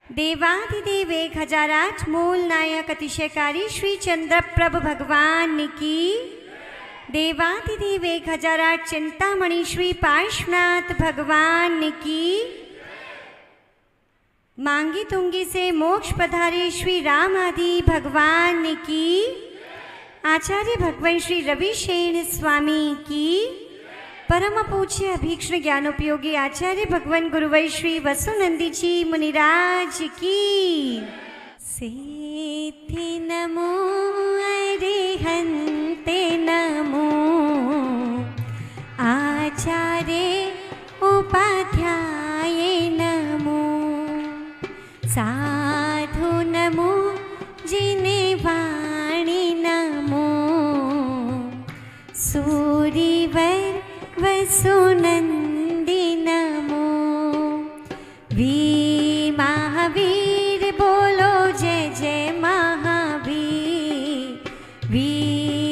देवाधिदेव 1008 मूल नायक अतिशयकारी श्री चंद्रप्रभ भगवान की। देवाधिदेव 1008 चिंतामणि श्री पार्श्वनाथ भगवान की। मांगी तुंगी से मोक्ष पधारे श्री राम आदि भगवान की। आचार्य भगवान श्री रविशेन स्वामी की। परम पूज्य अभीक्ष्ण ज्ञानोपयोगी आचार्य भगवान गुरुवर श्री वसुनंदी जी मुनिराज की। सेथि नमो अरिहन्ते नमो आचार्य उपाध्याय नमो साधु नमो जिनेवाणी नमो सूरिवर वसुनंदी नमो। वी महावीर बोलो जय जय महावीर। वी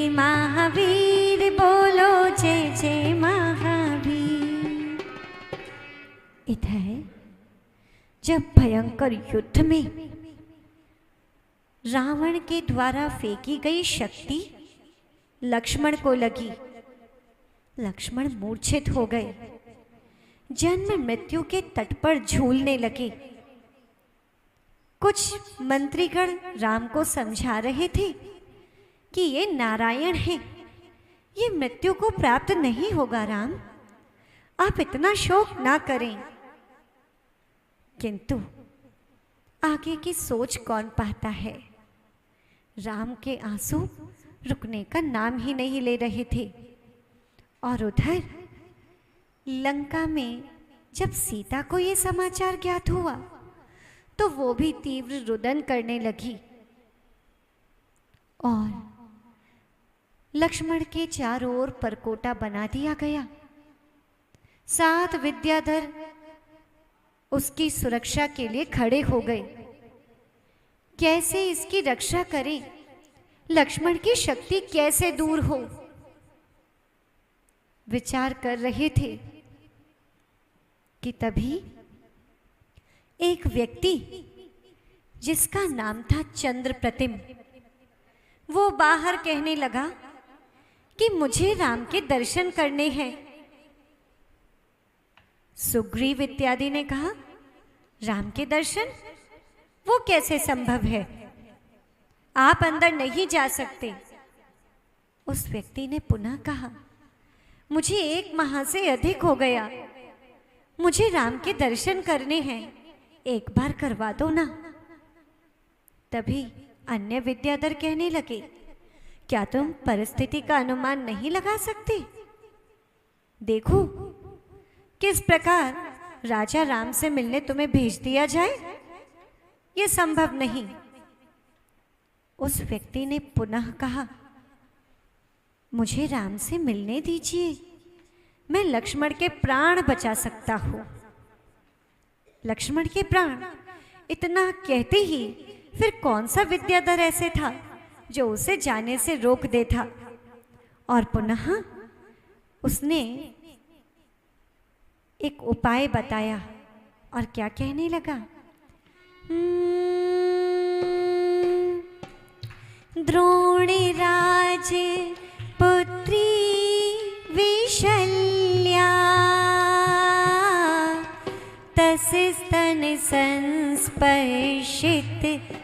महावीर बोलो जय जय महावीर। इधर जब भयंकर युद्ध में रावण के द्वारा फेंकी गई शक्ति लक्ष्मण को लगी, लक्ष्मण मूर्छित हो गए, जन्म मृत्यु के तट पर झूलने लगे। कुछ मंत्रीगण राम को समझा रहे थे कि ये नारायण है, ये मृत्यु को प्राप्त नहीं होगा। राम, आप इतना शोक ना करें। किंतु आगे की सोच कौन पाता है। राम के आंसू रुकने का नाम ही नहीं ले रहे थे। और उधर लंका में जब सीता को ये समाचार ज्ञात हुआ तो वो भी तीव्र रुदन करने लगी। और लक्ष्मण के चारों ओर परकोटा बना दिया गया। 7 विद्याधर उसकी सुरक्षा के लिए खड़े हो गए। कैसे इसकी रक्षा करें, लक्ष्मण की शक्ति कैसे दूर हो, विचार कर रहे थे कि तभी एक व्यक्ति जिसका नाम था चंद्रप्रतिम, वो बाहर कहने लगा कि मुझे राम के दर्शन करने हैं। सुग्रीव इत्यादि ने कहा, राम के दर्शन वो कैसे संभव है, आप अंदर नहीं जा सकते। उस व्यक्ति ने पुनः कहा, मुझे 1 माह से अधिक हो गया, मुझे राम के दर्शन करने हैं, एक बार करवा दो ना। तभी अन्य विद्याधर कहने लगे, क्या तुम परिस्थिति का अनुमान नहीं लगा सकते? देखो किस प्रकार राजा राम से मिलने तुम्हें भेज दिया जाए, यह संभव नहीं। उस व्यक्ति ने पुनः कहा, मुझे राम से मिलने दीजिए, मैं लक्ष्मण के प्राण बचा सकता हूं। लक्ष्मण के प्राण, इतना कहते ही फिर कौन सा विद्याधर ऐसे था जो उसे जाने से रोक देता। और पुनः उसने एक उपाय बताया और क्या कहने लगा, द्रोणराज पुत्री विशल्या तस्य स्तन संस्पर्शित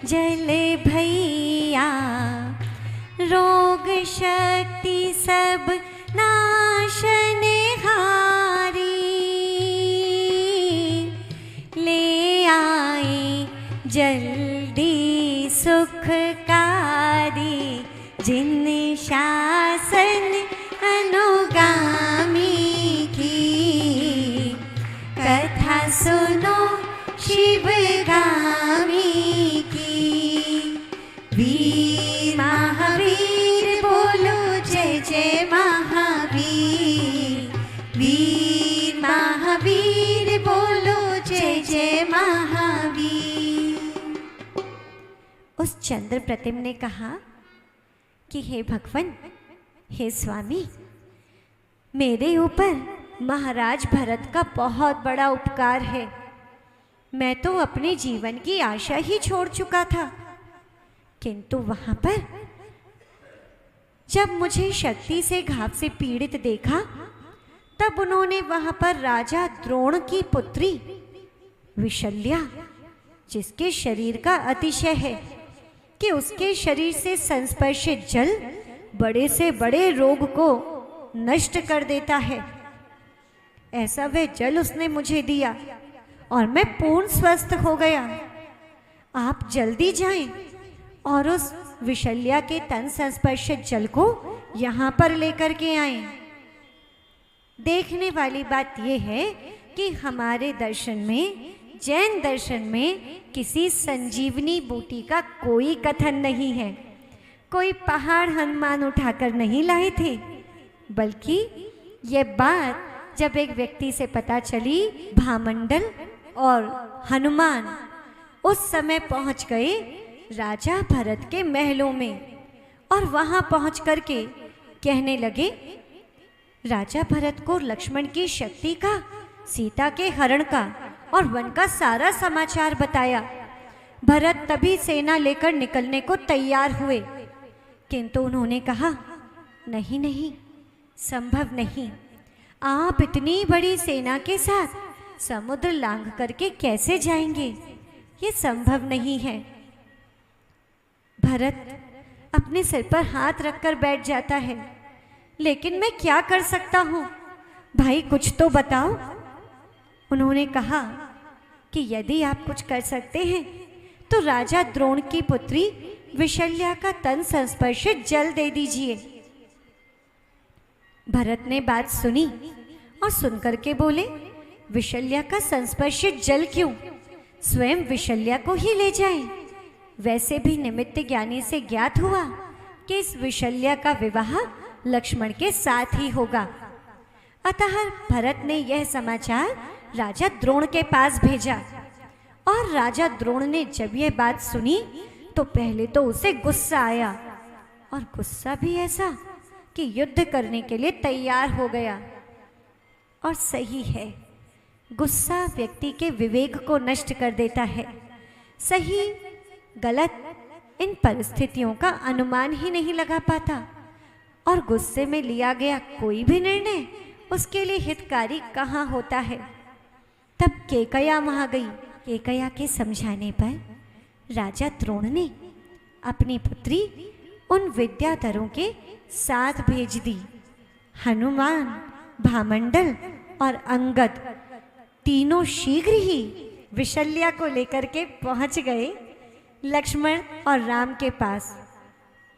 जल भैया रोग शक्ति सब नाशन हारी ले आए जल्दी सुखकारी जिन शासन अनुगामी की कथा सुनो शिवगामी की। वीर महावीर बोलो जय जय महावीर। वीर महावीर बोलो जय जय महावीर। उस चंद्रप्रतिम ने कहा कि हे भगवान, हे स्वामी, मेरे ऊपर महाराज भरत का बहुत बड़ा उपकार है। मैं तो अपने जीवन की आशा ही छोड़ चुका था, किंतु वहां पर जब मुझे शक्ति से घाव से पीड़ित देखा, तब उन्होंने वहां पर राजा द्रोण की पुत्री विशल्या, जिसके शरीर का अतिशय है कि उसके शरीर से संस्पर्शित जल बड़े से बड़े रोग को नष्ट कर देता है, ऐसा वह जल उसने मुझे दिया और मैं पूर्ण स्वस्थ हो गया। आप जल्दी जाएं और उस विशल्या के तन संस्पर्शित जल को यहाँ पर लेकर के आएं। देखने वाली बात यह है कि हमारे दर्शन में, जैन दर्शन में किसी संजीवनी बूटी का कोई कथन नहीं है। कोई पहाड़ हनुमान उठाकर नहीं लाए थे, बल्कि ये बात जब एक व्यक्ति से पता चली, भामंडल और हनुमान उस समय पहुंच गए राजा भरत के महलों में और वहां पहुंच करके कहने लगे, राजा भरत को लक्ष्मण की शक्ति का, सीता के हरण का और वन का सारा समाचार बताया। भरत तभी सेना लेकर निकलने को तैयार हुए, किंतु उन्होंने कहा, नहीं नहीं, संभव नहीं, आप इतनी बड़ी सेना के साथ समुद्र लांघ करके कैसे जाएंगे, ये संभव नहीं है। भरत अपने सिर पर हाथ रखकर बैठ जाता है, लेकिन मैं क्या कर सकता हूँ, भाई कुछ तो बताओ। उन्होंने कहा कि यदि आप कुछ कर सकते हैं तो राजा द्रोण की पुत्री विशल्या का तन संस्पर्शित जल दे दीजिए। भरत ने बात सुनी और सुनकर के बोले, विशल्या का संस्पर्शित जल क्यों, स्वयं विशल्या को ही ले जाएं। वैसे भी निमित्त ज्ञानी से ज्ञात हुआ कि इस विशल्या का विवाह लक्ष्मण के साथ ही होगा। अतः भरत ने यह समाचार राजा द्रोण के पास भेजा और राजा द्रोण ने जब यह बात सुनी तो पहले तो उसे गुस्सा आया, और गुस्सा भी ऐसा कि युद्ध करने के लिए तैयार हो गया। और सही है, गुस्सा व्यक्ति के विवेक को नष्ट कर देता है। सही गलत इन परिस्थितियों का अनुमान ही नहीं लगा पाता, और गुस्से में लिया गया कोई भी निर्णय उसके लिए हितकारी कहाँ होता है। तब केकया वहाँ गई। केकया के समझाने पर राजा द्रोण ने अपनी पुत्री उन विद्याधरों के साथ भेज दी। हनुमान, भामंडल और अंगद तीनों शीघ्र ही विशल्या को लेकर के पहुंच गए लक्ष्मण और राम के पास।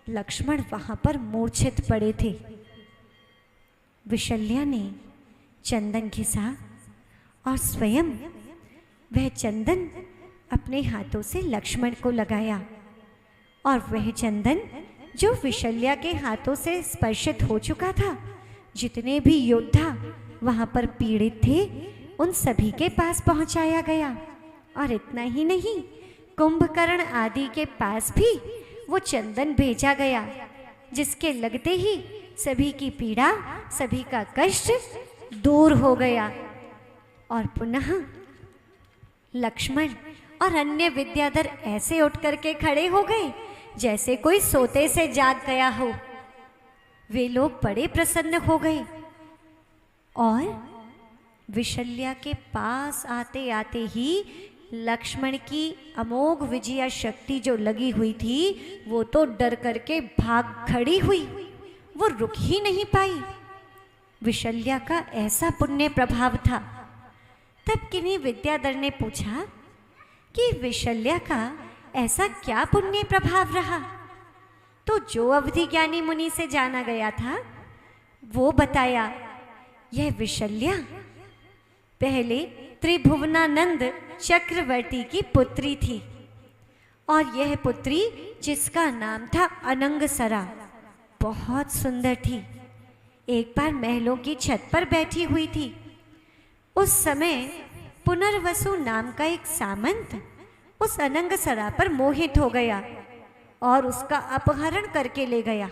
लक्ष्मण वहां पर मूर्छित पड़े थे। विशल्या ने चंदन घिसा और स्वयं वह चंदन अपने हाथों से लक्ष्मण को लगाया, और वह चंदन जो विशल्या के हाथों से स्पर्शित हो चुका था, जितने भी योद्धा वहां पर पीड़ित थे उन सभी के पास पहुंचाया गया। और इतना ही नहीं, कुंभकर्ण आदि के पास भी वो चंदन भेजा गया, जिसके लगते ही सभी की पीड़ा, सभी का कष्ट दूर हो गया। और पुनः लक्ष्मण और अन्य विद्याधर ऐसे उठ करके खड़े हो गए जैसे कोई सोते से जाग गया हो। वे लोग बड़े प्रसन्न हो गए और विशल्या के पास आते आते ही लक्ष्मण की अमोघ विजया शक्ति जो लगी हुई थी वो तो डर करके भाग खड़ी हुई, वो रुक ही नहीं पाई। विशल्या का ऐसा पुण्य प्रभाव था। तब किन्हीं विद्याधर ने पूछा कि विशल्या का ऐसा क्या पुण्य प्रभाव रहा। तो जो अवधि ज्ञानी मुनि से जाना गया था वो बताया, यह विशल्या पहले त्रिभुवनानंद चक्रवर्ती की पुत्री थी, और यह पुत्री जिसका नाम था अनंगसरा बहुत सुंदर थी। एक बार महलों की छत पर बैठी हुई थी। उस समय पुनर्वसु नाम का एक सामंत उस अनंगसरा पर मोहित हो गया और उसका अपहरण करके ले गया,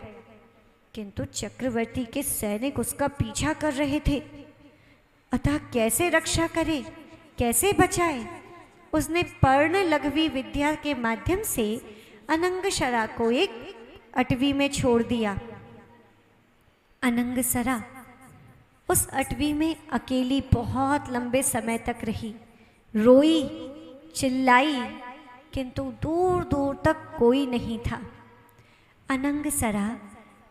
किंतु चक्रवर्ती के सैनिक उसका पीछा कर रहे थे। अतः कैसे रक्षा करे, कैसे बचाए, उसने पर्ण लघवी विद्या के माध्यम से अनंगसरा को एक अटवी में छोड़ दिया। अनंगसरा उस अटवी में अकेली बहुत लंबे समय तक रही, रोई, चिल्लाई, किंतु दूर दूर तक कोई नहीं था। अनंगसरा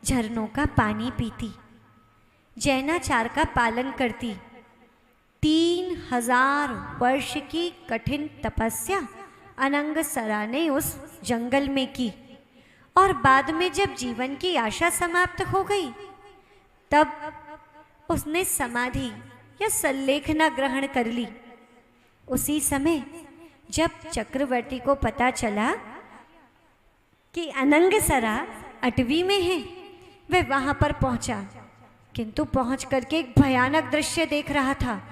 झरनों का पानी पीती, जैनाचार का पालन करती, 3000 वर्ष की कठिन तपस्या अनंगसरा ने उस जंगल में की और बाद में जब जीवन की आशा समाप्त हो गई तब उसने समाधि या संलेखना ग्रहण कर ली। उसी समय जब चक्रवर्ती को पता चला कि अनंगसरा अटवी में है, वह वहां पर पहुंचा, किंतु पहुंच करके एक भयानक दृश्य देख रहा था।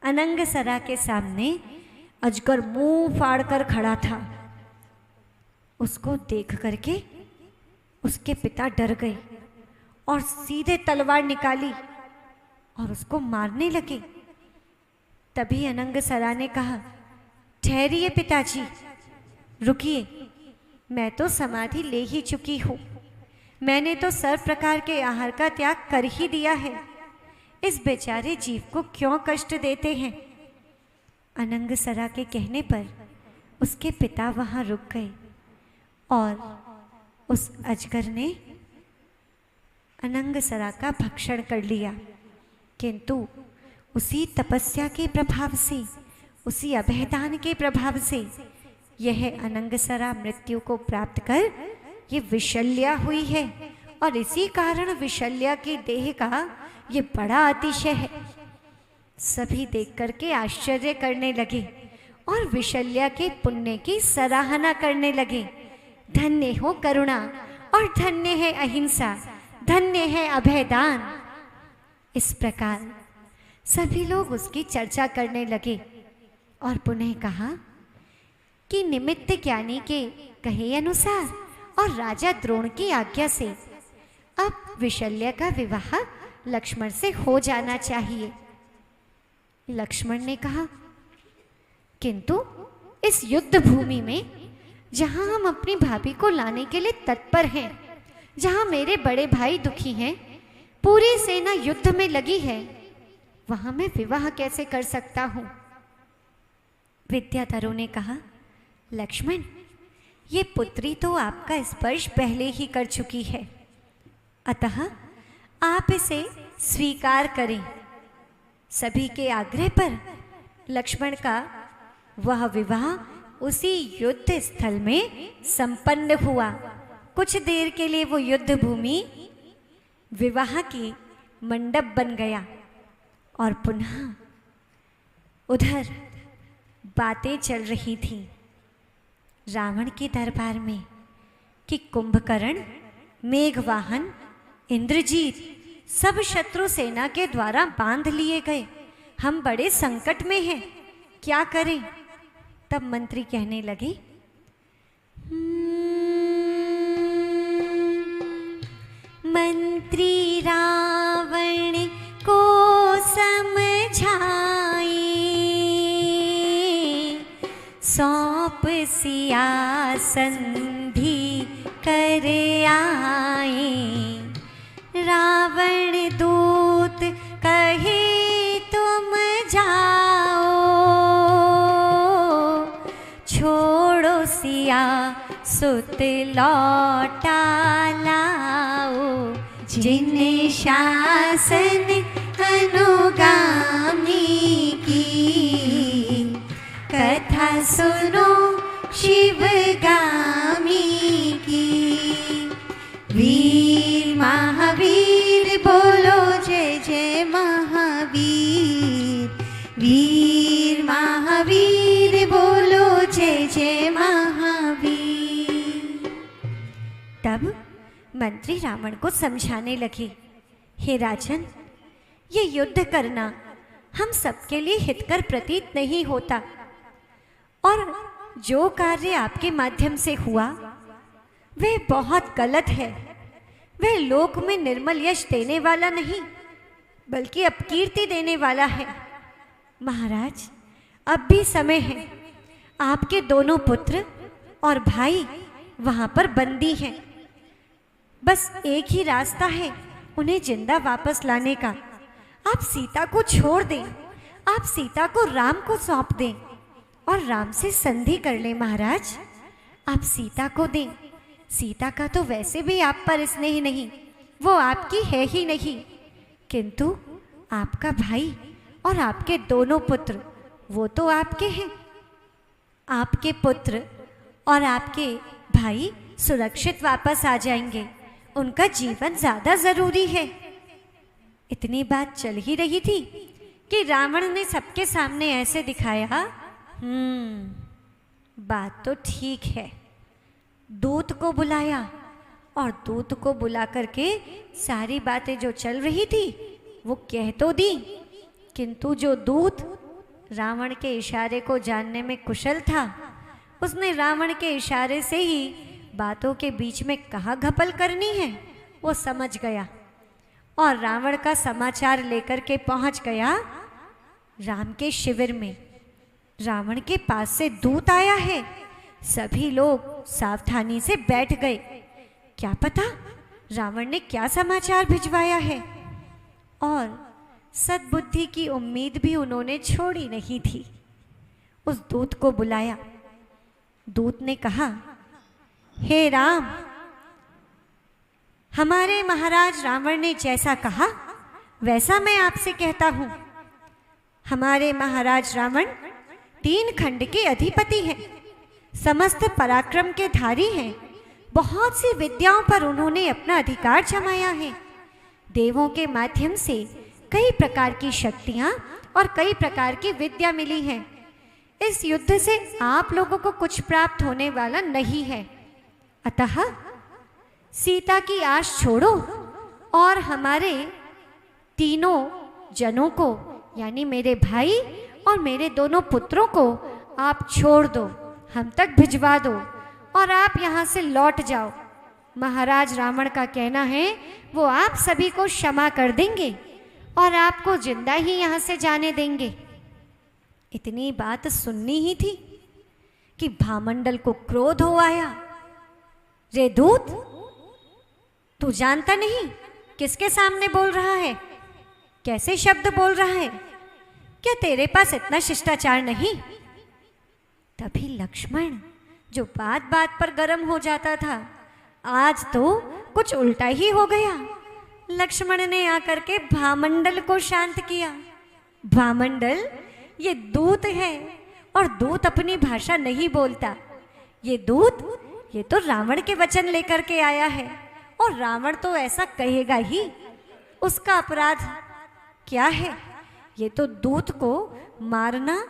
अनंगसरा के सामने अजगर मुंह फाड़कर खड़ा था। उसको देख करके उसके पिता डर गए और सीधे तलवार निकाली और उसको मारने लगे। तभी अनंगसरा ने कहा, ठहरिए पिताजी, रुकिए, मैं तो समाधि ले ही चुकी हूँ, मैंने तो सर्व प्रकार के आहार का त्याग कर ही दिया है, इस बेचारे जीव को क्यों कष्ट देते हैं। अनंगसरा के कहने पर उसके पिता वहाँ रुक गए और उस अजगर ने अनंगसरा का भक्षण कर लिया। किंतु उसी तपस्या के प्रभाव से, उसी अभयदान के प्रभाव से यह अनंगसरा मृत्यु को प्राप्त कर ये विशल्या हुई है और इसी कारण विशल्या की देह का ये बड़ा अतिशय है। सभी देख करके आश्चर्य करने लगे और विशल्या के पुण्य की सराहना करने लगे। धन्य हो करुणा और धन्य है अहिंसा, धन्य है अभयदान। इस प्रकार सभी लोग उसकी चर्चा करने लगे और पुनः कहा कि निमित्त ज्ञानी के कहे अनुसार और राजा द्रोण की आज्ञा से अब विशल्या का विवाह लक्ष्मण से हो जाना चाहिए। लक्ष्मण ने कहा, किंतु इस युद्ध भूमि में जहां हम अपनी भाभी को लाने के लिए तत्पर हैं, जहां मेरे बड़े भाई दुखी हैं, पूरी सेना युद्ध में लगी है, वहां मैं विवाह कैसे कर सकता हूं। विद्याधरों ने कहा, लक्ष्मण, ये पुत्री तो आपका स्पर्श पहले ही कर चुकी है, अतः आप इसे स्वीकार करें। सभी के आग्रह पर लक्ष्मण का वह विवाह उसी युद्ध स्थल में संपन्न हुआ। कुछ देर के लिए वो युद्ध भूमि विवाह की मंडप बन गया और पुनः उधर बातें चल रही थीं रावण के दरबार में कि कुंभकर्ण, मेघवाहन, इंद्रजीत सब शत्रु सेना के द्वारा बांध लिए गए, हम बड़े संकट में हैं, क्या करें। तब मंत्री कहने लगे, मंत्री रावण को समझाए, सौंप सियासन भी कर आए। रावण दूत कहे तुम जाओ, छोड़ो सिया सुत लौटा लाओ। जिन शासन अनुगामी की, कथा सुनो शिवगामी की। वीर महावीर बोलो जय जय महावीर, वीर महावीर बोलो जय जय महावीर। तब मंत्री रावण को समझाने लगे, हे राजन, ये युद्ध करना हम सबके लिए हितकर प्रतीत नहीं होता और जो कार्य आपके माध्यम से हुआ वह बहुत गलत है। वह लोक में निर्मल यश देने वाला नहीं बल्कि अपकीर्ति देने वाला है। महाराज, अब भी समय है, आपके दोनों पुत्र और भाई वहां पर बंदी हैं। बस एक ही रास्ता है उन्हें जिंदा वापस लाने का। आप सीता को छोड़ दें, आप सीता को राम को सौंप दें और राम से संधि कर लें। महाराज, आप सीता को दें। सीता का तो वैसे भी आप पर स्नेह नहीं, वो आपकी है ही नहीं, किंतु आपका भाई और आपके दोनों पुत्र वो तो आपके हैं। आपके पुत्र और आपके भाई सुरक्षित वापस आ जाएंगे, उनका जीवन ज्यादा जरूरी है। इतनी बात चल ही रही थी कि रावण ने सबके सामने ऐसे दिखाया, बात तो ठीक है। दूत को बुलाया और दूत को बुला करके सारी बातें जो चल रही थी वो कह तो दी, किंतु जो दूत रावण के इशारे को जानने में कुशल था, उसने रावण के इशारे से ही बातों के बीच में कहाँ घपल करनी है वो समझ गया और रावण का समाचार लेकर के पहुंच गया राम के शिविर में। रावण के पास से दूत आया है। सभी लोग सावधानी से बैठ गए। क्या पता रावण ने क्या समाचार भिजवाया है, और सद्बुद्धि की उम्मीद भी उन्होंने छोड़ी नहीं थी। उस दूत को बुलाया। दूत ने कहा, हे राम, हमारे महाराज रावण ने जैसा कहा वैसा मैं आपसे कहता हूं। हमारे महाराज रावण 3 खंड के अधिपति हैं, समस्त पराक्रम के धारी हैं। बहुत सी विद्याओं पर उन्होंने अपना अधिकार जमाया है। देवों के माध्यम से कई प्रकार की शक्तियां और कई प्रकार की विद्या मिली है। इस युद्ध से आप लोगों को कुछ प्राप्त होने वाला नहीं है। अतः सीता की आश छोड़ो और हमारे तीनों जनों को, यानी मेरे भाई और मेरे दोनों पुत्रों को आप छोड़ दो, हम तक भिजवा दो और आप यहाँ से लौट जाओ। महाराज रावण का कहना है वो आप सभी को क्षमा कर देंगे और आपको जिंदा ही यहाँ से जाने देंगे। इतनी बात सुननी ही थी कि भामंडल को क्रोध हो आया। रे दूत, तू जानता नहीं किसके सामने बोल रहा है, कैसे शब्द बोल रहा है? क्या तेरे पास इतना शिष्टाचार नहीं? तभी लक्ष्मण, जो बात बात पर गर्म हो जाता था, आज तो कुछ उल्टा ही हो गया। लक्ष्मण ने आकर के भामंडल को शांत किया। भामंडल, ये दूत है और दूत अपनी भाषा नहीं बोलता। ये दूत, ये तो रावण के वचन लेकर के आया है और रावण तो ऐसा कहेगा ही। उसका अपराध क्या है? ये तो दूत को मारना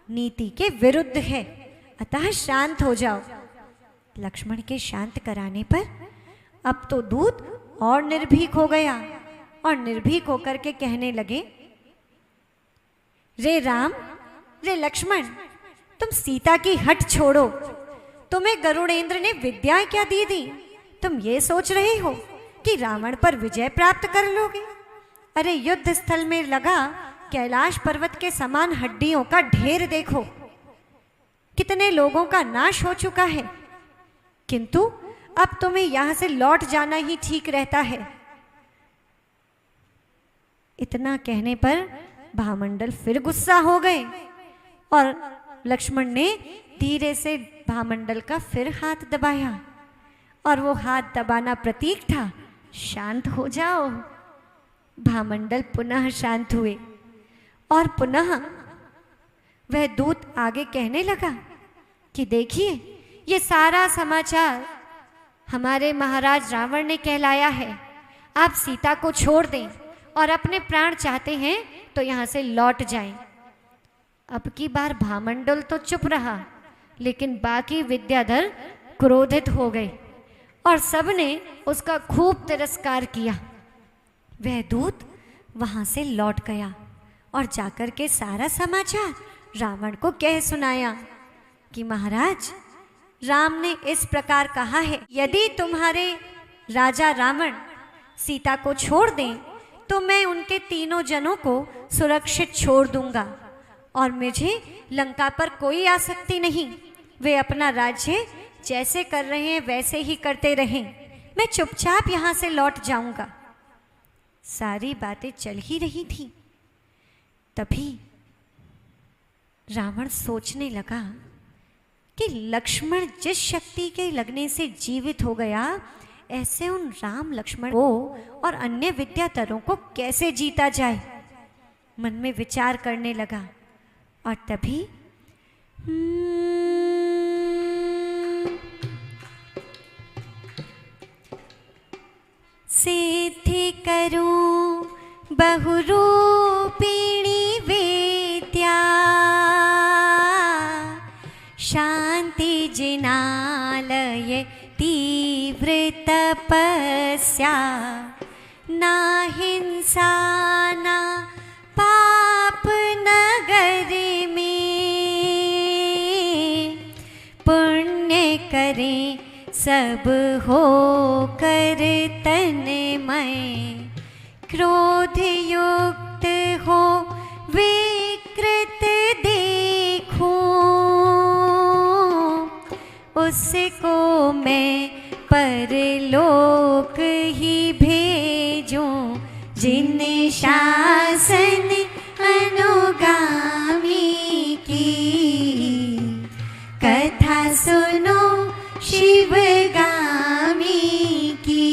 नीति के विरुद्ध है, अतः शांत हो जाओ। लक्ष्मण के शांत कराने पर अब तो दूत और निर्भीक हो गया और निर्भीक होकर के कहने लगे, रे राम, रे लक्ष्मण, तुम सीता की हट छोड़ो। तुम्हें गरुड़ेंद्र ने विद्या क्या दी थी? तुम ये सोच रहे हो कि रावण पर विजय प्राप्त कर लोगे? अरे युद्ध स्थल में लगा कैलाश पर्वत के समान हड्डियों का ढेर देखो, कितने लोगों का नाश हो चुका है, किंतु अब तुम्हें यहां से लौट जाना ही ठीक रहता है। इतना कहने पर भामंडल फिर गुस्सा हो गए और लक्ष्मण ने धीरे से भामंडल का फिर हाथ दबाया और वो हाथ दबाना प्रतीक था, शांत हो जाओ। भामंडल पुनः शांत हुए और पुनः वह दूत आगे कहने लगा कि देखिए, ये सारा समाचार हमारे महाराज रावण ने कहलाया है। आप सीता को छोड़ दें और अपने प्राण चाहते हैं तो यहाँ से लौट जाएं। अब की बार भामंडल तो चुप रहा, लेकिन बाकी विद्याधर क्रोधित हो गए और सबने उसका खूब तिरस्कार किया। वह दूत वहां से लौट गया और जाकर के सारा समाचार रावण को कह सुनाया कि महाराज, राम ने इस प्रकार कहा है, यदि तुम्हारे राजा रावण सीता को छोड़ दें तो मैं उनके तीनों जनों को सुरक्षित छोड़ दूंगा और मुझे लंका पर कोई आसक्ति नहीं। वे अपना राज्य जैसे कर रहे हैं वैसे ही करते रहें, मैं चुपचाप यहाँ से लौट जाऊंगा। सारी बातें चल ही रही थी, तभी रावण सोचने लगा कि लक्ष्मण जिस शक्ति के लगने से जीवित हो गया, ऐसे उन राम लक्ष्मण को और अन्य विद्याधरों को कैसे जीता जाए। मन में विचार करने लगा और तभी सिद्धि करूं बहुरूपिणी विद्या, शांति जिनालय तीव्र तपस्या, ना हिंसा ना पाप नगर में, पुण्य करें सब हो कर तन्मय, क्रोध युक्त हो विकृत देखूं, उसको मैं परलोक ही भेजूं, जिन शासन अनुगामी की, कथा सुनो शिवगामी की।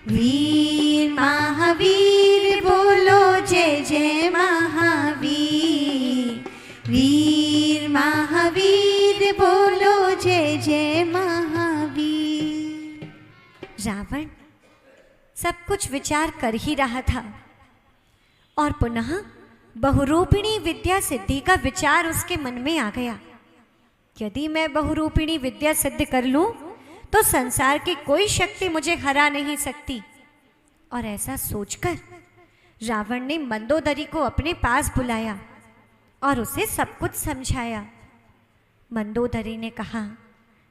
वीर महावीर बोलो जय जय महावीर, वीर महावीर बोलो जय जय महावीर। रावण सब कुछ विचार कर ही रहा था और पुनः बहुरूपिणी विद्या सिद्धि का विचार उसके मन में आ गया। यदि मैं बहुरूपिणी विद्या सिद्ध कर लूं तो संसार की कोई शक्ति मुझे हरा नहीं सकती। और ऐसा सोचकर रावण ने मंदोदरी को अपने पास बुलाया और उसे सब कुछ समझाया। मंदोदरी ने कहा,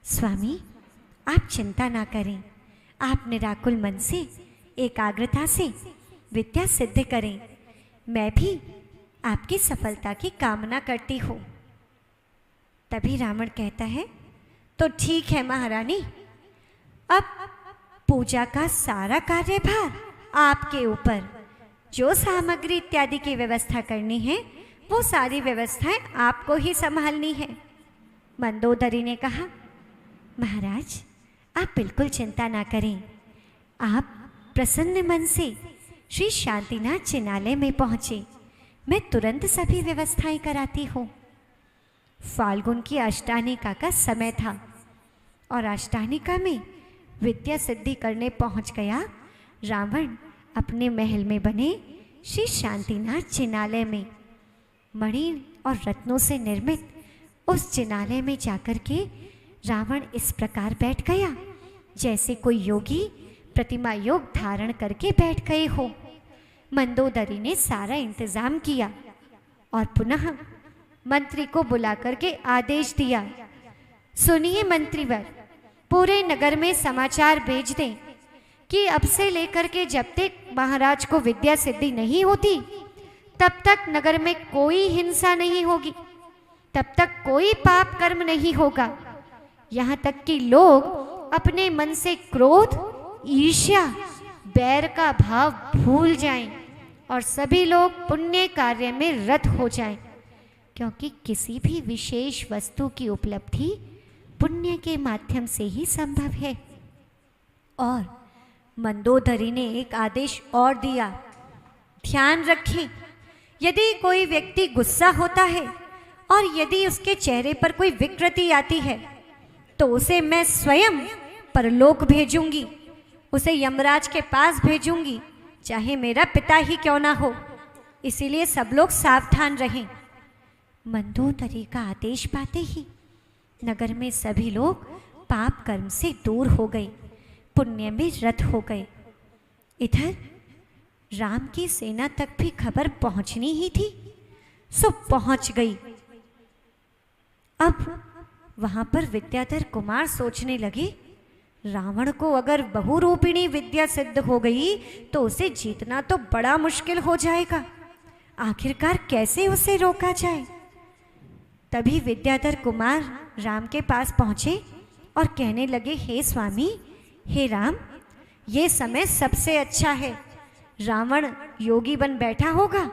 स्वामी आप चिंता ना करें, आप निराकुल मन से एकाग्रता से विद्या सिद्ध करें, मैं भी आपकी सफलता की कामना करती हूँ। तभी रावण कहता है, तो ठीक है महारानी, अब पूजा का सारा कार्यभार आपके ऊपर, जो सामग्री इत्यादि की व्यवस्था करनी है वो सारी व्यवस्थाएं आपको ही संभालनी है। मंदोदरी ने कहा, महाराज आप बिल्कुल चिंता ना करें, आप प्रसन्न मन से श्री शांतिनाथ जिनालय में पहुँचे, मैं तुरंत सभी व्यवस्थाएं कराती हूँ। फाल्गुन की अष्टानिका का समय था और अष्टानिका में विद्या सिद्धि करने पहुंच गया रावण अपने महल में बने श्री शांतिनाथ जिनालय में। मणि और रत्नों से निर्मित उस जिनालय में जाकर के रावण इस प्रकार बैठ गया जैसे कोई योगी प्रतिमा योग धारण करके बैठ गए हो। मंदोदरी ने सारा इंतजाम किया और पुनः मंत्री को बुला करके आदेश दिया, सुनिए मंत्रीवर, पूरे नगर में समाचार भेज दें कि अब से लेकर के जब तक महाराज को विद्या सिद्धि नहीं होती तब तक नगर में कोई हिंसा नहीं होगी, तब तक कोई पाप कर्म नहीं होगा। यहाँ तक कि लोग अपने मन से क्रोध, ईर्ष्या, बैर का भाव भूल जाएं और सभी लोग पुण्य कार्य में रत हो जाएं, क्योंकि किसी भी विशेष वस्तु की उपलब्धि पुण्य के माध्यम से ही संभव है। और मंदोदरी ने एक आदेश और दिया, ध्यान रखें, यदि कोई व्यक्ति गुस्सा होता है और यदि उसके चेहरे पर कोई विकृति आती है तो उसे मैं स्वयं परलोक भेजूंगी, उसे यमराज के पास भेजूंगी, चाहे मेरा पिता ही क्यों ना हो। इसीलिए सब लोग सावधान रहें। मंदोदरी का आदेश पाते ही नगर में सभी लोग पाप कर्म से दूर हो गए, पुण्य में रत हो गए। इधर राम की सेना तक भी खबर पहुंचनी ही थी, सो पहुंच गई। अब वहां पर विद्याधर कुमार सोचने लगे, रावण को अगर बहुरूपिणी विद्या सिद्ध हो गई तो उसे जीतना तो बड़ा मुश्किल हो जाएगा। आखिरकार कैसे उसे रोका जाए। तभी विद्याधर कुमार राम के पास पहुँचे और कहने लगे, हे स्वामी, हे राम, ये समय सबसे अच्छा है। रावण योगी बन बैठा होगा,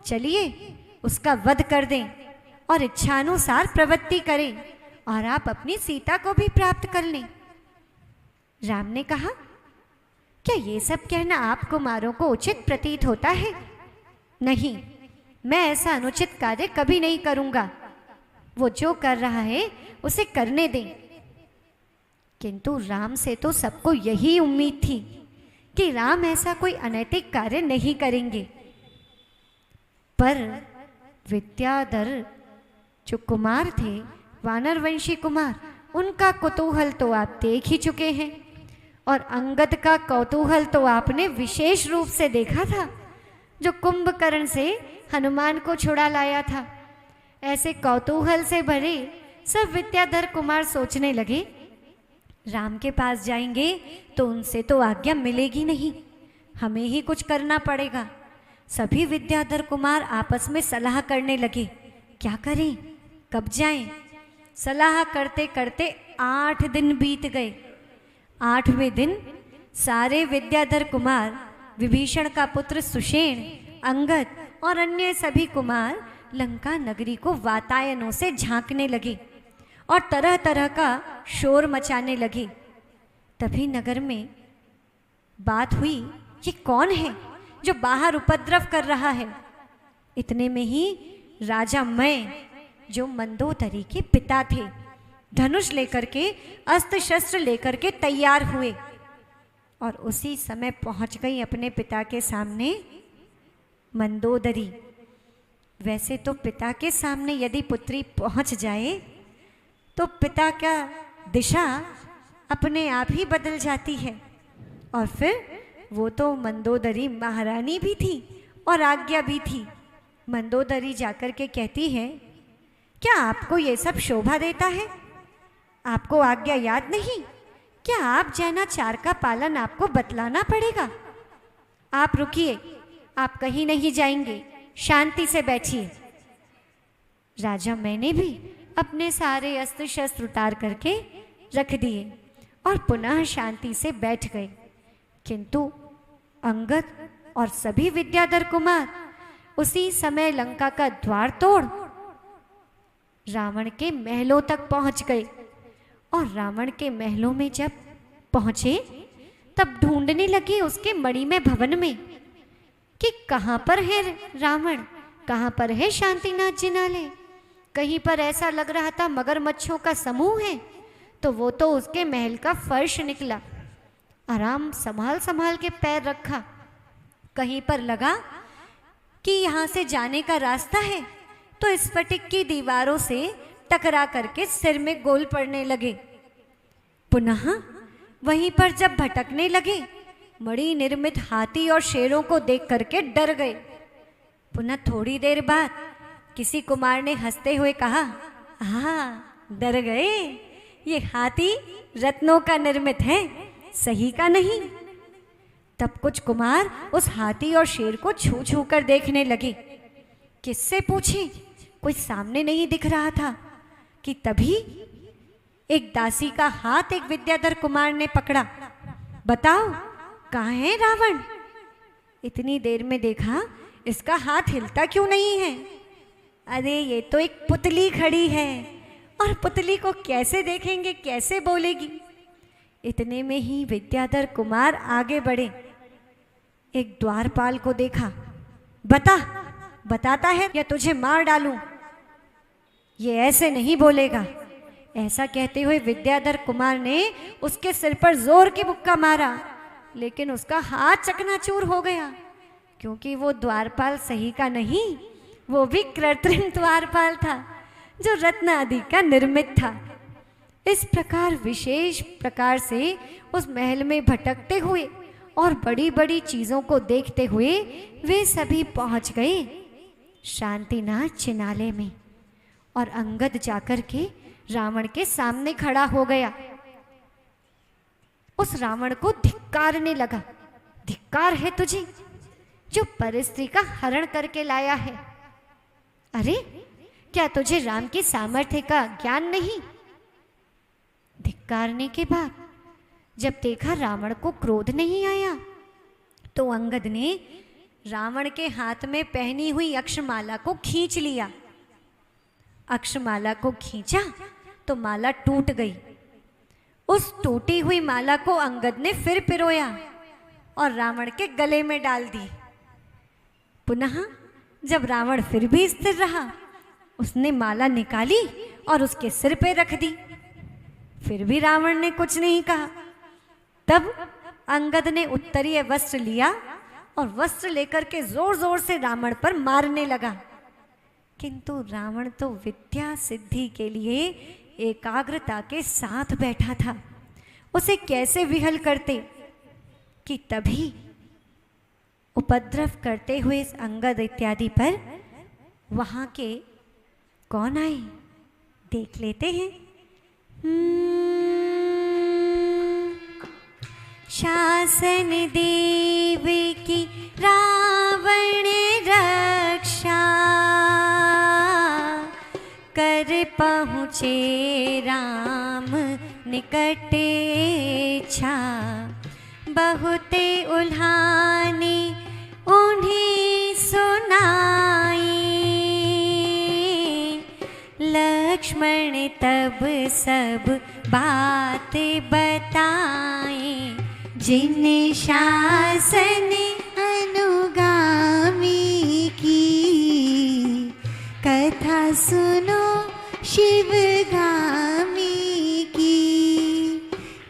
चलिए उसका वध कर दें और इच्छानुसार प्रवृत्ति करें और आप अपनी सीता को भी प्राप्त कर लें। राम ने कहा, क्या ये सब कहना आप कुमारों को उचित प्रतीत होता है? नहीं, मैं ऐसा अनुचित कार्य कभी नहीं करूंगा। वो जो कर रहा है उसे करने दें। किंतु राम से तो सबको यही उम्मीद थी कि राम ऐसा कोई अनैतिक कार्य नहीं करेंगे। पर विद्याधर जो कुमार थे, वानरवंशी कुमार, उनका कुतूहल तो आप देख ही चुके हैं और अंगद का कौतूहल तो आपने विशेष रूप से देखा था, जो कुंभकर्ण से हनुमान को छुड़ा लाया था। ऐसे कौतूहल से भरे सब विद्याधर कुमार सोचने लगे, राम के पास जाएंगे तो उनसे तो आज्ञा मिलेगी नहीं, हमें ही कुछ करना पड़ेगा। सभी विद्याधर कुमार आपस में सलाह करने लगे, क्या करें, कब जाएं। सलाह करते करते 8 दिन बीत गए। 8वें दिन सारे विद्याधर कुमार, विभीषण का पुत्र सुषेण, अंगद और अन्य सभी कुमार लंका नगरी को वातायनों से झांकने लगे और तरह तरह का शोर मचाने लगे। तभी नगर में बात हुई, ये कौन है जो बाहर उपद्रव कर रहा है। इतने में ही राजा मय, जो मंदोदरी के पिता थे, धनुष लेकर के, अस्त्र शस्त्र लेकर के तैयार हुए और उसी समय पहुंच गई अपने पिता के सामने मंदोदरी। वैसे तो पिता के सामने यदि पुत्री पहुंच जाए तो पिता का दिशा अपने आप ही बदल जाती है, और फिर वो तो मंदोदरी महारानी भी थी और आज्ञा भी थी। मंदोदरी जाकर के कहती है, क्या आपको ये सब शोभा देता है? आपको आज्ञा याद नहीं? क्या आप जैनाचार का पालन आपको बतलाना पड़ेगा? आप रुकिए, आप कहीं नहीं जाएंगे, शांति से बैठिए। राजा मैंने भी अपने सारे अस्त्र शस्त्र उतार करके रख दिए और पुनः शांति से बैठ गए। किंतु अंगद और सभी विद्याधर कुमार उसी समय लंका का द्वार तोड़ रावण के महलों तक पहुंच गए और रावण के महलों में जब पहुंचे तब ढूंढने लगे उसके मणिमय भवन में कि कहाँ पर है रावण, कहाँ पर है शांतिनाथ जिनालय। कहीं पर ऐसा लग रहा था मगरमच्छों का समूह है, तो वो तो उसके महल का फर्श निकला। आराम संभाल संभाल के पैर रखा। कहीं पर लगा कि यहाँ से जाने का रास्ता है, तो स्फटिक की दीवारों से टकरा करके सिर में गोल पड़ने लगे। पुनः वहीं पर जब भटकने लगे, मणि निर्मित हाथी और शेरों को देख करके डर गए। पुनः थोड़ी देर बाद किसी कुमार ने हंसते हुए कहा, हाँ डर गए, ये हाथी रत्नों का निर्मित है, सही का नहीं। तब कुछ कुमार उस हाथी और शेर को छू छू कर देखने लगे। किससे पूछे, कोई सामने नहीं दिख रहा था कि तभी एक दासी का हाथ एक विद्याधर कुमार ने पकड़ा। बताओ कहाँ है रावण? इतनी देर में देखा इसका हाथ हिलता क्यों नहीं है? अरे ये तो एक पुतली खड़ी है और पुतली को कैसे देखेंगे, कैसे बोलेगी। इतने में ही विद्याधर कुमार आगे बढ़े, एक द्वारपाल को देखा। बताता है या तुझे मार डालूं? ये ऐसे नहीं बोलेगा। ऐसा कहते हुए विद्याधर कुमार ने उसके सिर पर जोर की मुक्का मारा, लेकिन उसका हाथ चकनाचूर हो गया, क्योंकि वो द्वारपाल सही का नहीं, वो भी कृत्रिम द्वारपाल था जो रत्न आदि का निर्मित था। इस प्रकार विशेष प्रकार से उस महल में भटकते हुए और बड़ी बड़ी चीजों को देखते हुए वे सभी पहुंच गए शांतिनाथ जिनालय में, और अंगद जाकर के रावण के सामने खड़ा हो गया। उस रावण को धिक्कारने लगा। धिक्कार है तुझे जो परस्त्री का हरण करके लाया है। अरे क्या तुझे राम के सामर्थ्य का ज्ञान नहीं? धिक्कारने के बाद जब देखा रावण को क्रोध नहीं आया, तो अंगद ने रावण के हाथ में पहनी हुई अक्षमाला को खींच लिया। अक्षमाला को खींचा तो माला टूट गई। उस टूटी हुई माला को अंगद ने फिर पिरोया और रावण के गले में डाल दी। पुनः जब रावण फिर भी स्थिर रहा, उसने माला निकाली और उसके सिर पे रख दी। फिर भी रावण ने कुछ नहीं कहा। तब अंगद ने उत्तरीय वस्त्र लिया और वस्त्र लेकर के जोर जोर से रावण पर मारने लगा। किंतु रावण तो विद्या सिद्धि के लिए एकाग्रता के साथ बैठा था। उसे कैसे विहल करते कि तभी उपद्रव करते हुए इस अंगद इत्यादि पर वहां के कौन आए, देख लेते हैं। शासन देव की रावण रक्षा, कर पहुँचे राम निकटे छा। बहुते उल्हाने उन्हें सुनाई, लक्ष्मण तब सब बात बताए। जिन शासन अनुगामी की, कथा सुनो शिवगामी की।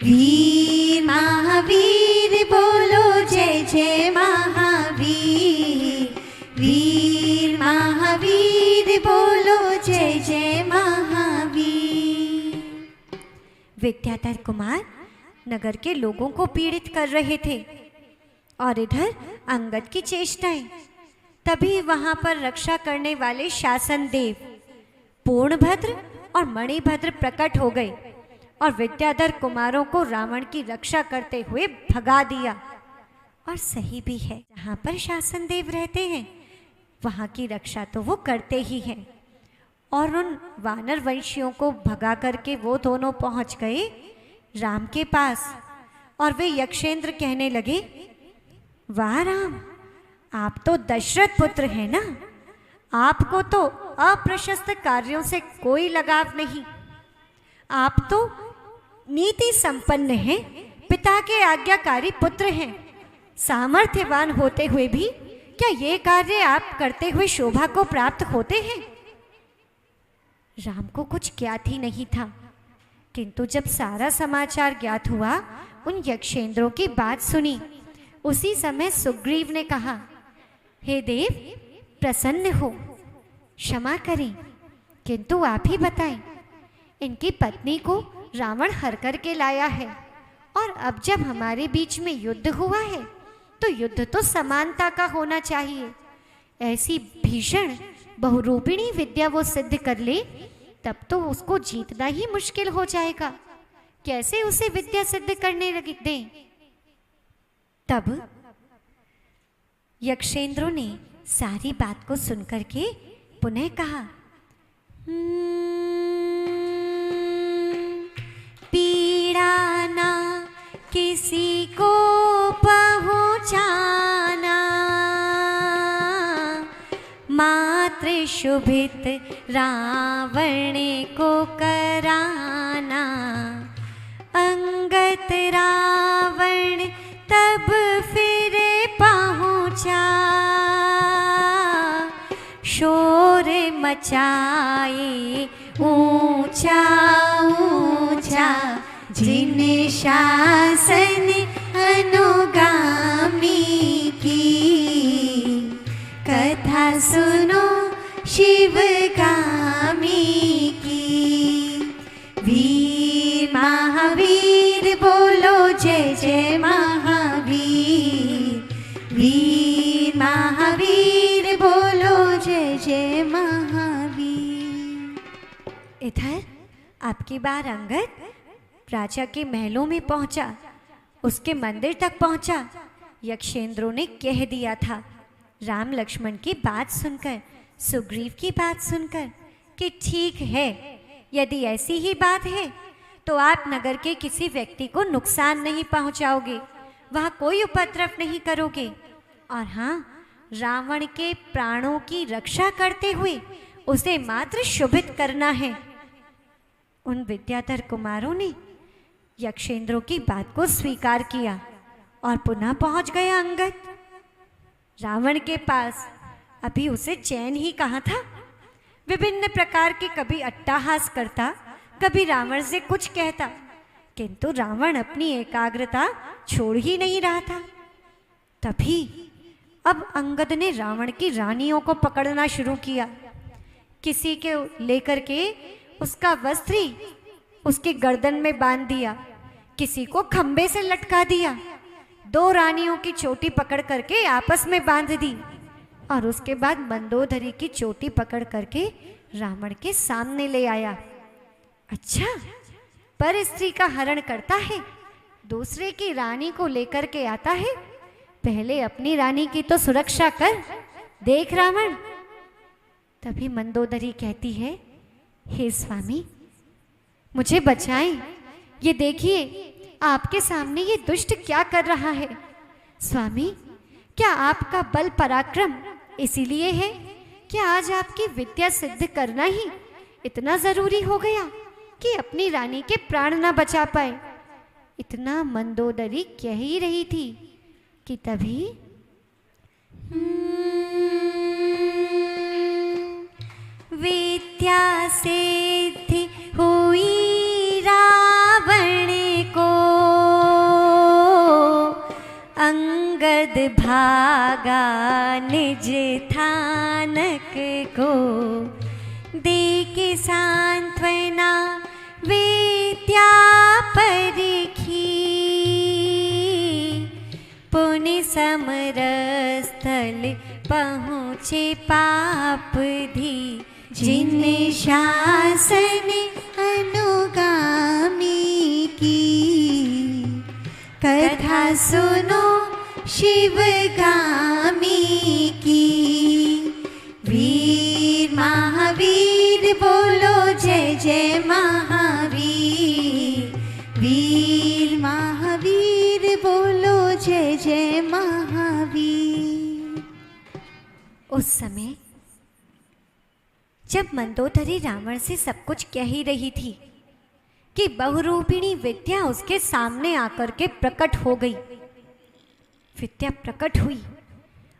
वीर महावीर बोलो जय जय महावीर, वीर महावीर बोलो जय जय महावीर। विद्याधर कुमार नगर के लोगों को पीड़ित कर रहे थे और इधर अंगद की चेष्टाएं। तभी वहां पर रक्षा करने वाले शासन देव पूर्णभद्र और मणिभद्र प्रकट हो गए और विद्याधर कुमारों को रावण की रक्षा करते हुए भगा दिया। और सही भी है, जहाँ पर शासन देव रहते हैं वहाँ की रक्षा तो वो करते ही हैं। और उन वानर वंशियों को भगा करके वो दोनों पहुँच गए राम के पास और वे यक्षेंद्र कहने लगे, वाह राम, आप तो दशरथ पुत्र हैं ना, आपको तो अप्रशस्त कार्यों से कोई लगाव नहीं। आप तो नीति संपन्न हैं, पिता के आज्ञाकारी पुत्र हैं। सामर्थ्यवान होते हुए भी क्या ये कार्य आप करते हुए शोभा को प्राप्त होते हैं? राम को कुछ ज्ञात ही नहीं था, किंतु जब सारा समाचार ज्ञात हुआ, उन यक्षेंद्रों की बात सुनी, उसी समय सुग्रीव ने कहा, हे देव प्रसन्न हो, क्षमा करें, किंतु आप ही बताएं, इनकी पत्नी को रावण हर करके लाया है और अब जब हमारे बीच में युद्ध हुआ है तो युद्ध तो समानता का होना चाहिए। ऐसी भीषण बहुरूपिणी विद्या वो सिद्ध कर ले तब तो उसको जीतना ही मुश्किल हो जाएगा। कैसे उसे विद्या सिद्ध करने लगे दें? तब यक्षेंद्रों ने सारी बात को सुनकर के पुनः कहा, पीड़ा ना किसी को पहुँचाना, मात्र शुभित रावण को कराना। अंगत रावण तब फिर पहुँचा, शोर मचाए ऊंचा ऊंचा। जिन शासन अनुगामी की, कथा सुनो शिवगामी की। वीर महावीर बोलो जय जय महावीर, वीर महावीर बोलो जय जय महावीर। इधर आपकी बार अंगद राजा के महलों में पहुंचा, उसके मंदिर तक पहुंचा। यक्षेंद्रों ने कह दिया था राम लक्ष्मण की बात सुनकर, सुग्रीव की बात सुनकर कि ठीक है, यदि ऐसी ही बात है तो आप नगर के किसी व्यक्ति को नुकसान नहीं पहुंचाओगे, वह कोई उपद्रव नहीं करोगे, और हाँ, रावण के प्राणों की रक्षा करते हुए उसे मात्र शुभित करना है। उन विद्याधर कुमारों ने यक्षेंद्रों की बात को स्वीकार किया और पुनः पहुंच गया अंगद रावण के पास। अभी उसे चैन ही कहाँ था। विभिन्न प्रकार के कभी अट्टहास करता, कभी रावण से कुछ कहता, किंतु रावण अपनी एकाग्रता छोड़ ही नहीं रहा था। तभी अब अंगद ने रावण की रानियों को पकड़ना शुरू किया। किसी के लेकर के उसका वस्त्र उसके गर्दन में बांध दिया, किसी को खंबे से लटका दिया, 2 रानियों की चोटी पकड़ करके आपस में बांध दी और उसके बाद मंदोदरी की चोटी पकड़ करके रावण के सामने ले आया। अच्छा, पर स्त्री का हरण करता है, दूसरे की रानी को लेकर के आता है, पहले अपनी रानी की तो सुरक्षा कर, देख रावण। तभी मंदोदरी कहती है, हे स्वामी, मुझे बचाएं, ये देखिए आपके सामने ये दुष्ट क्या कर रहा है। स्वामी, क्या आपका बल पराक्रम इसीलिए है कि आज आपकी विद्या सिद्ध करना ही इतना जरूरी हो गया कि अपनी रानी के प्राण न बचा पाए। इतना मंदोदरी कह ही रही थी कि तभी विद्या सिद्धि हुई रावण को, अंगद भागा निज थानक को, देख सांत्वना विद्या परखी, पुण्य समर स्थल पहुँचे पाप धी, जिन शासन अनुगामी की, कथा सुनो शिवगामी की। वीर महावीर बोलो जय जय महावीर, वीर महावीर बोलो जय जय महावीर। उस समय जब मंदोदरी रावण से सब कुछ कह ही रही थी कि बहुरूपिणी विद्या उसके सामने आकर के प्रकट हो गई। विद्या प्रकट हुई,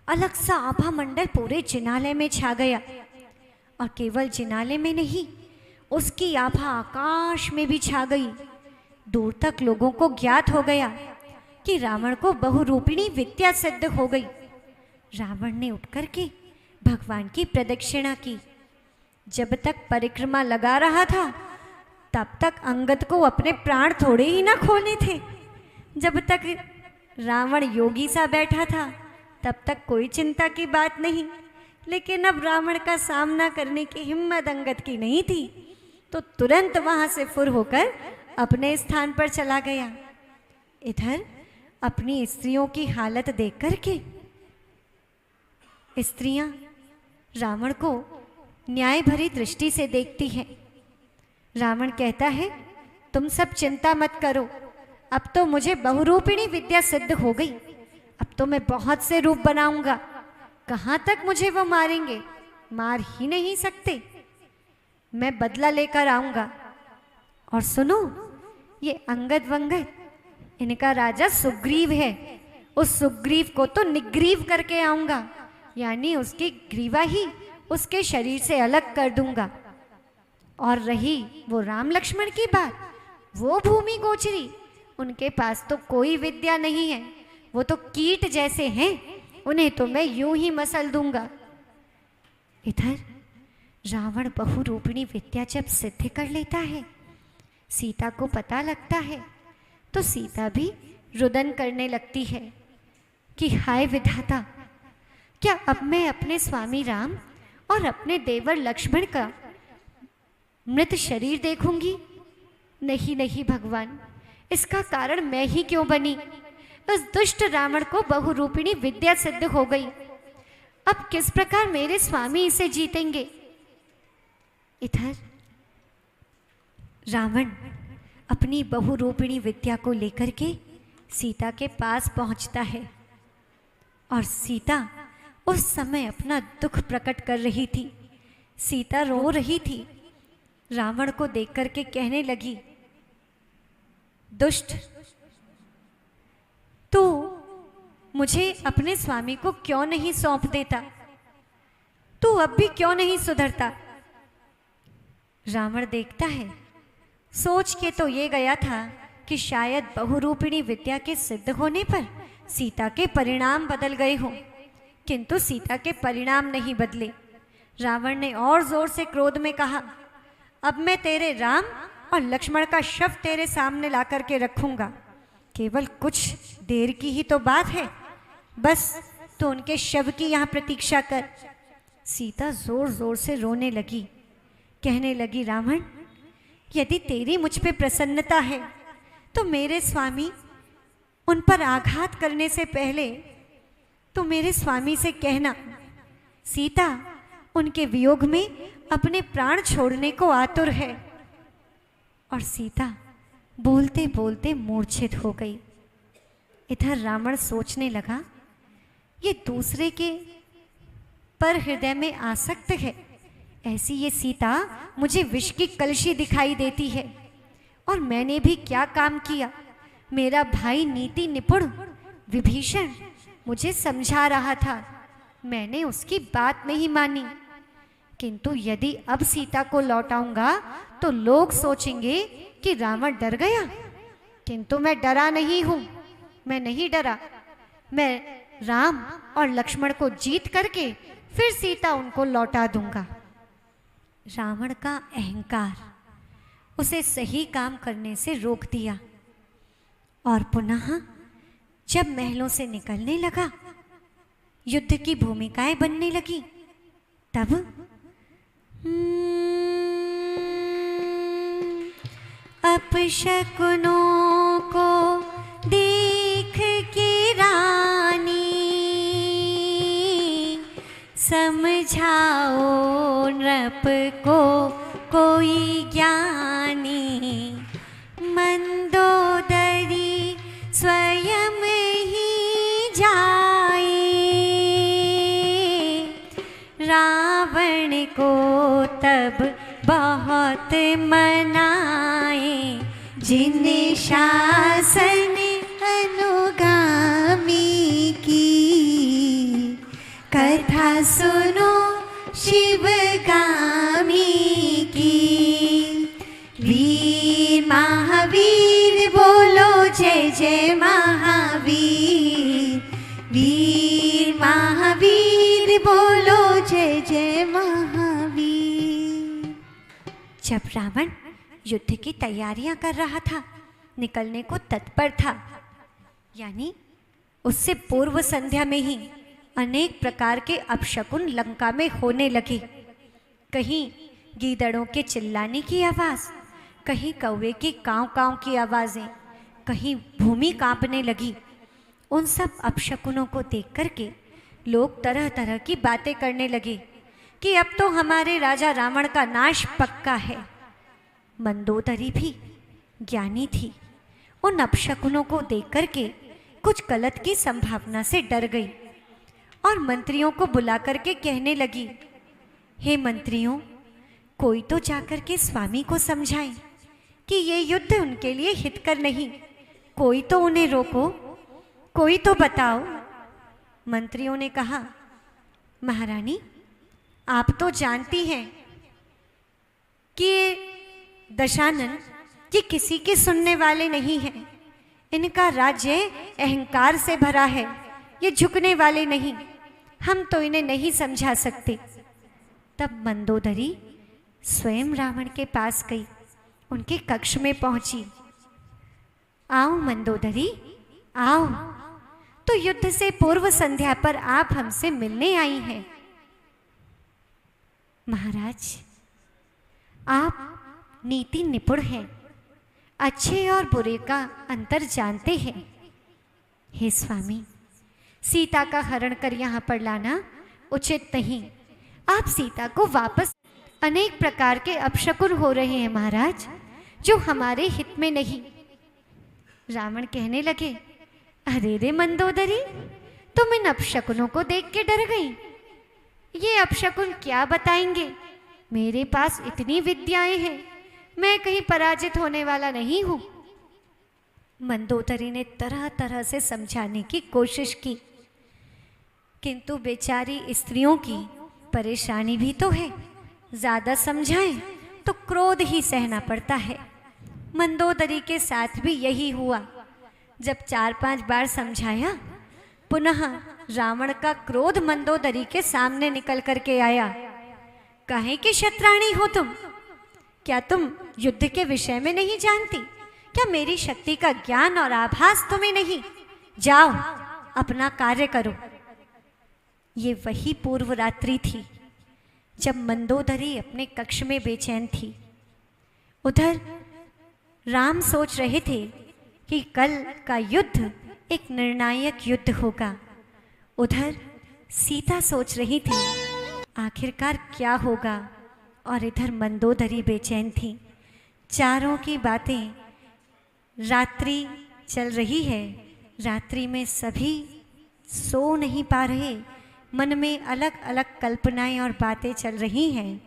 अलग सा आभा मंडल पूरे जिनालय में छा गया, और केवल जिनालय में नहीं, उसकी आभा आकाश में भी छा गई। दूर तक लोगों को ज्ञात हो गया कि रावण को बहुरूपिणी विद्या सिद्ध हो गई। रावण ने उठकर के भगवान की प्रदक्षिणा की। जब तक परिक्रमा लगा रहा था तब तक अंगद को अपने प्राण थोड़े ही ना खोने थे। जब तक रावण योगी सा बैठा था तब तक कोई चिंता की बात नहीं, लेकिन अब रावण का सामना करने की हिम्मत अंगद की नहीं थी, तो तुरंत वहां से फुर होकर अपने स्थान पर चला गया। इधर अपनी स्त्रियों की हालत देख करके स्त्रियां रावण को न्याय भरी दृष्टि से देखती है। रावण कहता है, तुम सब चिंता मत करो, अब तो मुझे बहुरूपिणी विद्या सिद्ध हो गई, अब तो मैं बहुत से रूप बनाऊंगा, कहाँ तक मुझे वो मारेंगे, मार ही नहीं सकते, मैं बदला लेकर आऊंगा। और सुनो, ये अंगद वंगद, इनका राजा सुग्रीव है, उस सुग्रीव को तो निग्रीव करके आऊंगा, यानी उसकी ग्रीवा ही उसके शरीर से अलग कर दूंगा। और रही वो राम लक्ष्मण की बात, वो भूमि गोचरी, उनके पास तो कोई विद्या नहीं है, वो तो कीट जैसे हैं, उन्हें तो मैं यूं ही मसल दूंगा। इधर रावण बहुरूपिणी विद्या जब सिद्ध कर लेता है, सीता को पता लगता है, तो सीता भी रुदन करने लगती है कि हाय विधाता, क्या अब मैं अपने स्वामी राम और अपने देवर लक्ष्मण का मृत शरीर देखूंगी? नहीं नहीं भगवान, इसका कारण मैं ही क्यों बनी। उस दुष्ट रावण को बहुरूपिणी विद्या सिद्ध हो गई, अब किस प्रकार मेरे स्वामी इसे जीतेंगे। इधर रावण अपनी बहुरूपिणी विद्या को लेकर के सीता के पास पहुंचता है और सीता उस समय अपना दुख प्रकट कर रही थी। सीता रो रही थी। रावण को देख करके कहने लगी, दुष्ट, तू मुझे अपने स्वामी को क्यों नहीं सौंप देता? तू अब भी क्यों नहीं सुधरता? रावण देखता है, सोच के तो ये गया था कि शायद बहुरूपिणी विद्या के सिद्ध होने पर सीता के परिणाम बदल गए हों, किंतु सीता के परिणाम नहीं बदले। रावण ने और जोर से क्रोध में कहा, अब मैं तेरे राम और लक्ष्मण का शव तेरे सामने ला करके रखूंगा। केवल कुछ देर की ही तो बात है, बस तो उनके शव की यहाँ प्रतीक्षा कर। सीता जोर जोर से रोने लगी, कहने लगी, रावण, यदि तेरी मुझ पे प्रसन्नता है तो मेरे स्वामी उन पर आघात करने से पहले तो मेरे स्वामी से कहना, सीता उनके वियोग में अपने प्राण छोड़ने को आतुर है। और सीता बोलते बोलते मूर्छित हो गई। इधर रावण सोचने लगा, ये दूसरे के पर हृदय में आसक्त है, ऐसी ये सीता मुझे विष की कलशी दिखाई देती है। और मैंने भी क्या काम किया? मेरा भाई नीति निपुण विभीषण मुझे समझा रहा था, मैंने उसकी बात नहीं मानी। किंतु यदि अब सीता को लौटाऊंगा तो लोग सोचेंगे कि रावण डर गया, किंतु मैं डरा नहीं हूं। मैं नहीं डरा, मैं राम और लक्ष्मण को जीत करके फिर सीता उनको लौटा दूंगा। रावण का अहंकार उसे सही काम करने से रोक दिया और पुनः जब महलों से निकलने लगा, युद्ध की भूमिकाएं बनने लगी, तब अपशकुनों को देख के रानी, समझाओ नृप को कोई ज्ञानी। मंदोदरी स्वयं ही जाए, रावण को तब बहुत मनाए। जिन शासन अनुगामी की, कथा सुनो शिवगामी की। वीर महावीर बोलो जय जय महावीर, वीर महावीर बोलो जय जय महावीर। जब रावण युद्ध की तैयारियां कर रहा था, निकलने को तत्पर था, यानी उससे पूर्व संध्या में ही अनेक प्रकार के अपशकुन लंका में होने लगे। कहीं गीदड़ों के चिल्लाने की आवाज़, कहीं कौवे की काँव काँव की आवाज़ें, कहीं भूमि कांपने लगी। उन सब अपशकुनों को देख करके लोग तरह तरह की बातें करने लगे कि अब तो हमारे राजा रावण का नाश पक्का है। मंदोदरी भी ज्ञानी थी, उन अपशकुनों को देख करके कुछ गलत की संभावना से डर गई और मंत्रियों को बुला करके कहने लगी, हे मंत्रियों, कोई तो जाकर के स्वामी को समझाए कि ये युद्ध उनके लिए हितकर नहीं, कोई तो उन्हें रोको, कोई तो बताओ। मंत्रियों ने कहा, महारानी, आप तो जानती हैं कि दशानन ये किसी के सुनने वाले नहीं हैं। इनका राज्य अहंकार से भरा है, ये झुकने वाले नहीं, हम तो इन्हें नहीं समझा सकते। तब मंदोदरी स्वयं रावण के पास गई, उनके कक्ष में पहुंची। आओ मंदोदरी, आओ, तो युद्ध से पूर्व संध्या पर आप हमसे मिलने आई हैं। महाराज, आप नीति निपुण हैं, अच्छे और बुरे का अंतर जानते हैं। हे स्वामी, सीता का हरण कर यहाँ पर लाना उचित नहीं। आप सीता को वापस, अनेक प्रकार के अपशकुन हो रहे हैं महाराज, जो हमारे हित में नहीं। रावण कहने लगे, अरे रे मंदोदरी, तुम इन अपशकुनों को देख के डर गई। ये अपशकुन क्या बताएंगे? मेरे पास इतनी विद्याएं हैं, मैं कहीं पराजित होने वाला नहीं हूं। मंदोदरी ने तरह तरह से समझाने की कोशिश की, किंतु बेचारी स्त्रियों की परेशानी भी तो है। ज़्यादा समझाएं तो क्रोध ही सहना पड़ता है। मंदोदरी के साथ भी यही हुआ। जब 4-5 बार समझाया, पुनः रावण का क्रोध मंदोदरी के सामने निकल करके आया। कहे कि शत्राणी हो तुम, क्या तुम युद्ध के विषय में नहीं जानती? क्या मेरी शक्ति का ज्ञान और आभास तुम्हें नहीं? जाओ अपना कार्य करो। ये वही पूर्व रात्रि थी जब मंदोदरी अपने कक्ष में बेचैन थी। उधर राम सोच रहे थे कि कल का युद्ध एक निर्णायक युद्ध होगा। उधर सीता सोच रही थी आखिरकार क्या होगा, और इधर मंदोदरी बेचैन थी। चारों की बातें, रात्रि चल रही है, रात्रि में सभी सो नहीं पा रहे, मन में अलग अलग कल्पनाएं और बातें चल रही हैं।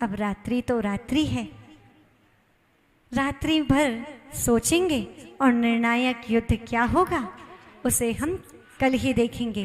अब रात्रि तो रात्रि है, रात्रि भर सोचेंगे और निर्णायक युद्ध क्या होगा उसे हम कल ही देखेंगे।